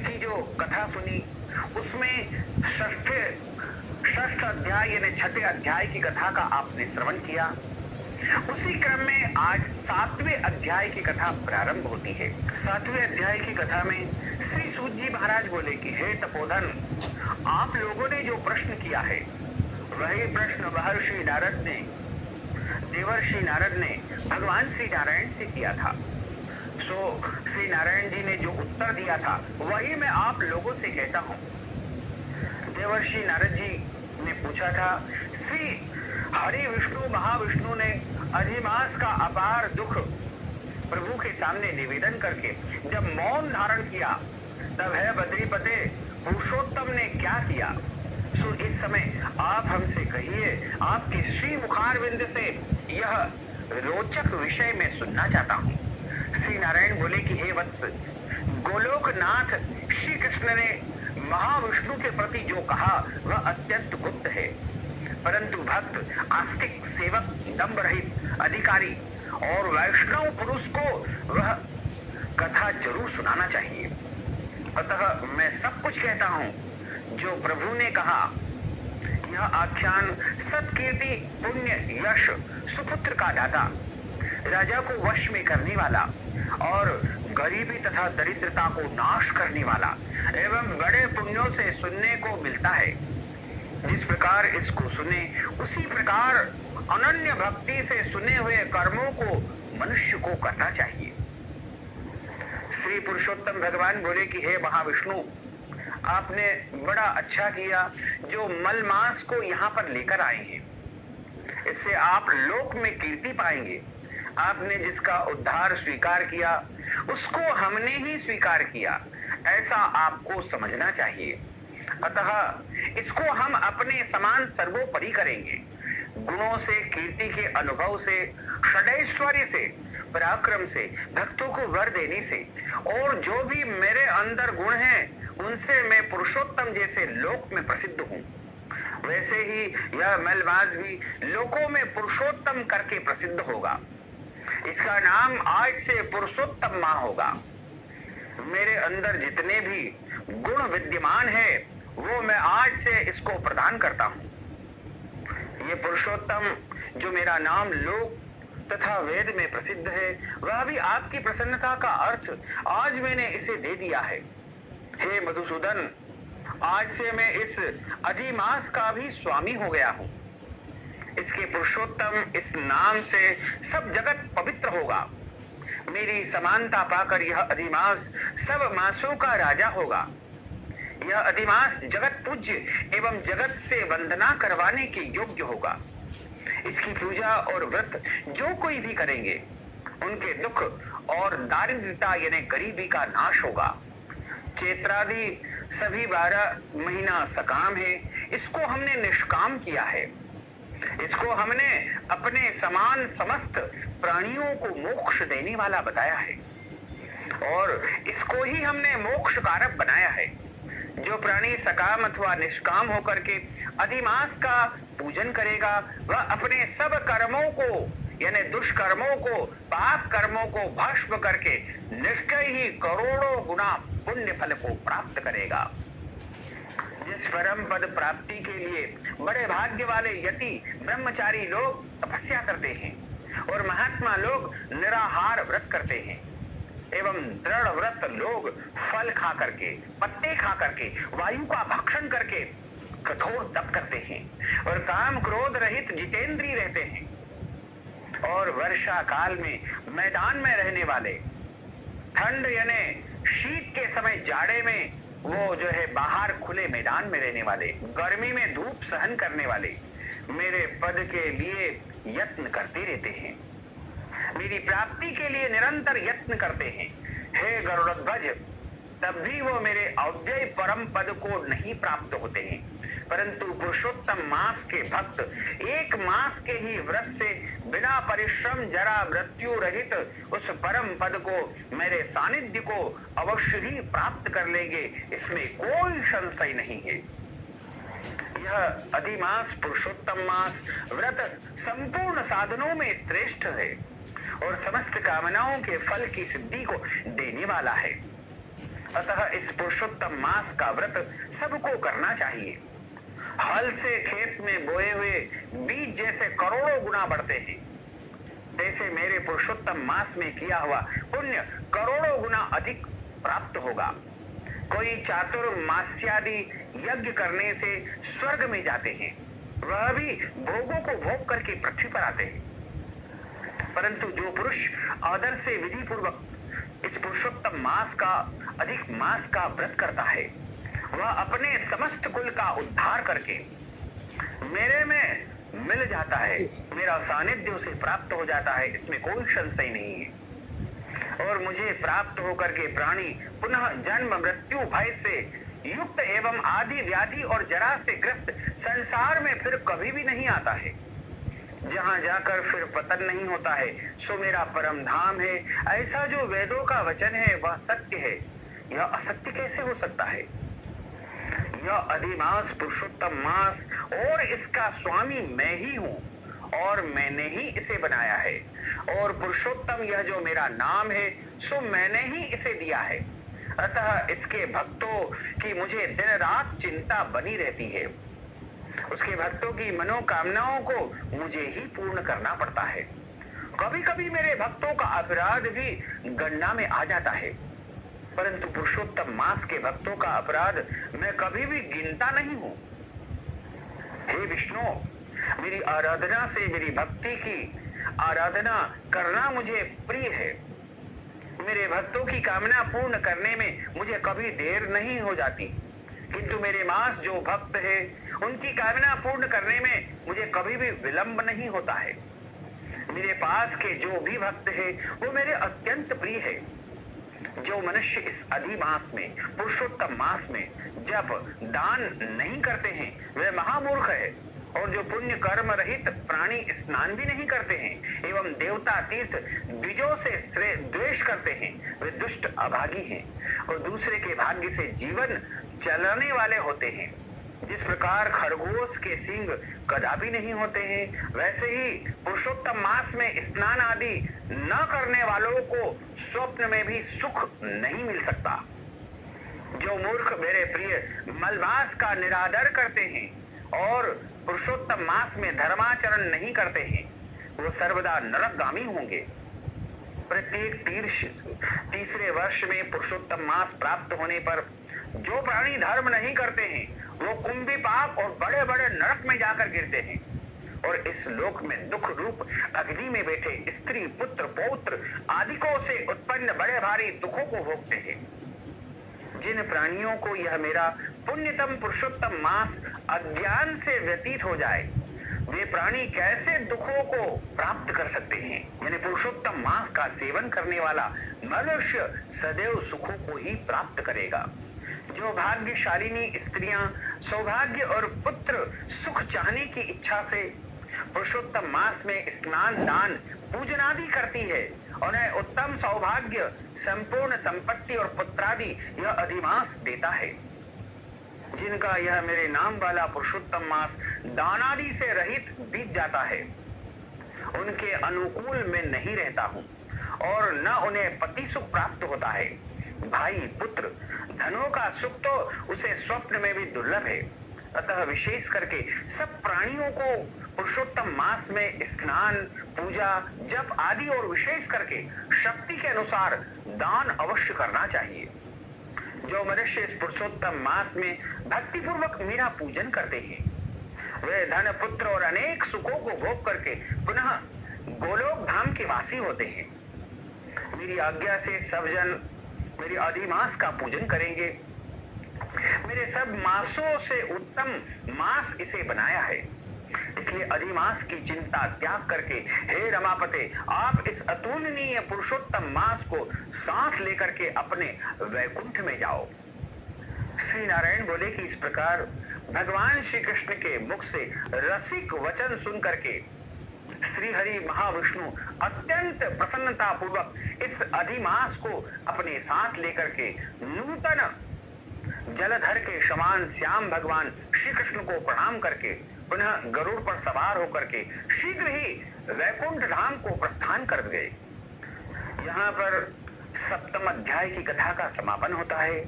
की जो कथा सुनी उसमें षष्ठ अध्याय यानी छठे अध्याय की कथा का आपने श्रवण किया। उसी क्रम में आज 7वें अध्याय की कथा प्रारंभ होती है। 7वें अध्याय की कथा में श्री सूत जी महाराज बोले कि हे तपोधन, आप लोगों ने जो प्रश्न किया है वही प्रश्न महर्षि नारद ने, देवर्षि नारद ने भगवान श्री नारायण से किया था। सो श्री नारायण जी ने जो उत्तर दिया था वही मैं आप लोगों से कहता हूं। देवर्षि नारद जी ने पूछा था, श्री हरि विष्णु महाविष्णु ने अधिमास का अपार दुख प्रभु के सामने निवेदन करके जब मौन धारण किया, तब है बद्रीपते पुरुषोत्तम ने क्या किया। सो इस समय आप हमसे कहिए, आपके श्री मुखारविंद से यह रोचक विषय मैं सुनना चाहता हूँ। श्री नारायण बोले कि हे वत्स, गोलोकनाथ श्री कृष्ण ने महाविष्णु के प्रति जो कहा वह अत्यंत गुप्त है, परंतु भक्त, आस्तिक, सेवक, दंभ रहित अधिकारी और वैष्णव पुरुष को वह कथा जरूर सुनाना चाहिए। अतः मैं सब कुछ कहता हूं जो प्रभु ने कहा। यह आख्यान सत्कीर्ति, पुण्य, यश, सुपुत्र का दाता, राजा को वश में करने वाला और गरीबी तथा दरिद्रता को नाश करने वाला एवं बड़े पुण्यों से सुनने को मिलता है। जिस प्रकार इसको सुने उसी प्रकार अनन्य भक्ति से सुने हुए कर्मों को मनुष्य को करना चाहिए। श्री पुरुषोत्तम भगवान बोले कि हे महाविष्णु, आपने बड़ा अच्छा किया जो मलमास को यहाँ पर लेकर आए हैं। इससे आप लोक में कीर्ति पाएंगे। आपने जिसका उद्धार स्वीकार किया उसको हमने ही स्वीकार किया, ऐसा आपको समझना चाहिए। अतः इसको हम अपने समान सर्वोपरि करेंगे। गुणों से, कीर्ति के अनुभव से, षडैश्वर्य से, पराक्रम से, भक्तों को वर देने से और जो भी मेरे अंदर गुण हैं उनसे मैं पुरुषोत्तम जैसे लोक में प्रसिद्ध हूँ। वैसे ही यह मलमास भी लोकों में पुरुषोत्तम करके प्रसिद्ध होगा। इसका नाम आज से पुरुषोत्तम माह होगा। मेरे अंदर जितने भी गुण विद्यमान है वो मैं आज से इसको प्रदान करता हूँ। ये पुरुषोत्तम जो मेरा नाम लोक तथा वेद में प्रसिद्ध है, वह भी आपकी प्रसन्नता का अर्थ आज मैंने इसे दे दिया है। हे मधुसूदन, आज से मैं इस अधिमास का भी स्वामी हो गया हूँ। इसके पुरुषोत्तम इस नाम से सब जगत पवित्र होगा। मेरी समानता पाकर यह अधिमास सब मासों का राजा होगा। यह अधिमास जगत पूज्य एवं जगत से वंदना करवाने के योग्य होगा। इसकी पूजा और व्रत जो कोई भी करेंगे उनके दुख और दारिद्रता यानी गरीबी का नाश होगा। चैत्रादि सभी 12 महीना सकाम है, इसको हमने निष्काम किया है। इसको हमने अपने समान समस्त प्राणियों को मोक्ष देने वाला बताया है और इसको ही हमने मोक्ष कारक बनाया है। जो प्राणी सकाम अथवा निष्काम होकर के अधिमास का पूजन करेगा वह अपने सब कर्मों को यानी दुष्कर्मों को, पाप कर्मों को भस्म करके निश्चय ही करोड़ों गुना पुण्य फल को प्राप्त करेगा। जिस परम पद प्राप्ति के लिए बड़े भाग्य वाले यति ब्रह्मचारी लोग तपस्या करते हैं और महात्मा लोग निराहार व्रत करते हैं एवं दृढ़ व्रत लोग फल खा करके, पत्ते खा करके, वायु का भक्षण करके कठोर तप करते हैं और काम क्रोध रहित जितेंद्रिय रहते हैं और वर्षा काल में मैदान में रहने वाले, ठंड यानी शीत के समय जाड़े में वो जो है बाहर खुले मैदान में रहने वाले, गर्मी में धूप सहन करने वाले मेरे पद के लिए यत्न करते रहते हैं, मेरी प्राप्ति के लिए निरंतर यत्न करते हैं। हे गरुड़ध्वज, तब भी वो मेरे अव्यय परम पद को नहीं प्राप्त होते हैं, परंतु पुरुषोत्तम मास के भक्त एक मास के ही व्रत से बिना परिश्रम जरा मृत्यु रहित उस परम पद को, मेरे सानिध्य को अवश्य ही प्राप्त कर लेंगे, इसमें कोई संशय नहीं है। यह अधिमास पुरुषोत्तम मास व्रत संपूर्ण साधनों में श्रेष्ठ है और समस्त कामनाओं के फल की सिद्धि को देने वाला है। अतः इस पुरुषोत्तम मास का व्रत सबको करना चाहिए। हल से खेत में बोए हुए बीज जैसे करोड़ों गुना बढ़ते हैं, तैसे मेरे पुरुषोत्तम मास में किया हुआ पुण्य करोड़ों गुना अधिक प्राप्त होगा। कोई चातुर्मास्यादि यज्ञ करने से स्वर्ग में जाते हैं, वह भी भोगों को भोग करके पृथ्वी पर आते हैं, परंतु जो पुरुष आदर से विधि पूर्वक इस पुरुषोत्तम मास का अधिक मास का व्रत करता है, वह अपने समस्त कुल का उद्धार करके मेरे में मिल जाता है, मेरा सानिध्य उसे प्राप्त हो जाता है, इसमें कोई संशय नहीं है। और मुझे प्राप्त होकर के प्राणी पुनः जन्म मृत्यु भय से युक्त एवं आदि व्याधि और जरा से ग्रस्त संसार में फिर कभी भी नहीं आता है। जहां जाकर फिर पतन नहीं होता है, सो मेरा परम धाम है। ऐसा जो वेदों का वचन है वह सत्य है, यह असत्य कैसे हो सकता है। यह अधिमास पुरुषोत्तम मास और इसका स्वामी मैं ही हूं और मैंने ही इसे बनाया है। और पुरुषोत्तम यह जो मेरा नाम है सो मैंने ही इसे दिया है। अतः इसके भक्तों की मुझे दिन रात चिंता बनी रहती है। उसके भक्तों की मनोकामनाओं को मुझे ही पूर्ण करना पड़ता है। कभी कभी मेरे भक्तों का अपराध भी गणना में आ जाता है, परंतु पुरुषोत्तम मास के भक्तों का अपराध मैं कभी भी गिनता नहीं हूं। हे विष्णु, मेरी आराधना से मेरी भक्ति की आराधना करना मुझे प्रिय है। मेरे भक्तों की कामना पूर्ण करने में मुझे कभी देर नहीं हो जाती, किंतु मेरे मास जो भक्त है उनकी कामना पूर्ण करने में मुझे कभी भी विलंब नहीं होता है। मेरे पास के जो भी भक्त है वो मेरे अत्यंत प्रिय है। जो मनुष्य इस अधिमास में पुरुषोत्तम मास में जब दान नहीं करते हैं वह महामूर्ख है, और जो पुण्य कर्म रहित प्राणी स्नान भी नहीं करते हैं एवं देवता तीर्थ द्विजों से द्वेष करते हैं वे दुष्ट अभागी हैं और दूसरे के भाग्य से जीवन चलाने वाले होते हैं। जिस प्रकार खरगोश के सींग कदापि नहीं होते हैं, वैसे ही पुरुषोत्तम मास में स्नान आदि न करने वालों को स्वप्न में भी सुख नहीं मिल सकता। जो मूर्ख मेरे प्रिय मलमास का निरादर करते हैं और पुरुषोत्तम मास में धर्माचरण नहीं करते हैं, वो सर्वदा नरकगामी होंगे। प्रत्येक तीसरे वर्ष में पुरुषोत्तम मास प्राप्त होने पर जो प्राणी धर्म नहीं करते हैं वो कुंभी पाप और बड़े बड़े नरक में जाकर गिरते हैं और इस लोक में दुख रूप अग्नि में बैठे स्त्री पुत्र पौत्र आदिकों से उत्पन्न बड़े भारी दुखों को भोगते हैं। जिन प्राणियों को यह मेरा पुण्यतम पुरुषोत्तम मास अज्ञान से व्यतीत हो जाए, वे प्राणी कैसे दुखों को प्राप्त कर सकते हैं। यानी पुरुषोत्तम मास का सेवन करने वाला मनुष्य सदैव सुखों को ही प्राप्त करेगा। जो भाग्यशालिनी स्त्रियां सौभाग्य और पुत्र सुख चाहने की इच्छा से पुरुषोत्तम मास में स्नान दान पूजन आदि करती है, उन्हें उत्तम सौभाग्य संपूर्ण संपत्ति और पुत्रादि यह अधिमास देता है। जिनका यह मेरे नाम वाला पुरुषोत्तम मास दानादि से रहित बीत जाता है, उनके अनुकूल में नहीं रहता हूं और न उन्हें पति सुख प्राप्त होता है। भाई पुत्र धनों का सुख तो उसे स्वप्न में भी दुर्लभ है। अतः विशेष करके सब प्राणियों को पुरुषोत्तम मास में स्नान पूजा जप आदि और विशेष करके शक्ति के अनुसार दान अवश्य करना चाहिए। जो मनुष्य इस पुरुषोत्तम मास में भक्ति पूर्वक मेरा पूजन करते हैं वे धन पुत्र और अनेक सुखों को भोग करके पुनः गोलोक धाम के वासी होते हैं। मेरी आज्ञा से सब जन मेरी अधिमास का पूजन करेंगे। मेरे सब मासों से उत्तम मास इसे बनाया है, इसलिए अधिमास की चिंता त्याग करके हे रमापते आप इस अतुलनीय पुरुषोत्तम मास को साथ लेकर के अपने वैकुंठ में जाओ। श्री नारायण बोले कि इस प्रकार भगवान श्री कृष्ण के मुख से रसिक वचन सुन करके श्री हरि महाविष्णु अत्यंत प्रसन्नता पूर्वक इस अधिमास को अपने साथ लेकर के नूतन जलधर के समान श्याम भगवान श्री कृष्ण को प्रणाम करके पुनः गरुड़ पर सवार होकर के शीघ्र ही वैकुंठ धाम को प्रस्थान कर गए। यहाँ पर सप्तम अध्याय की कथा का समापन होता है।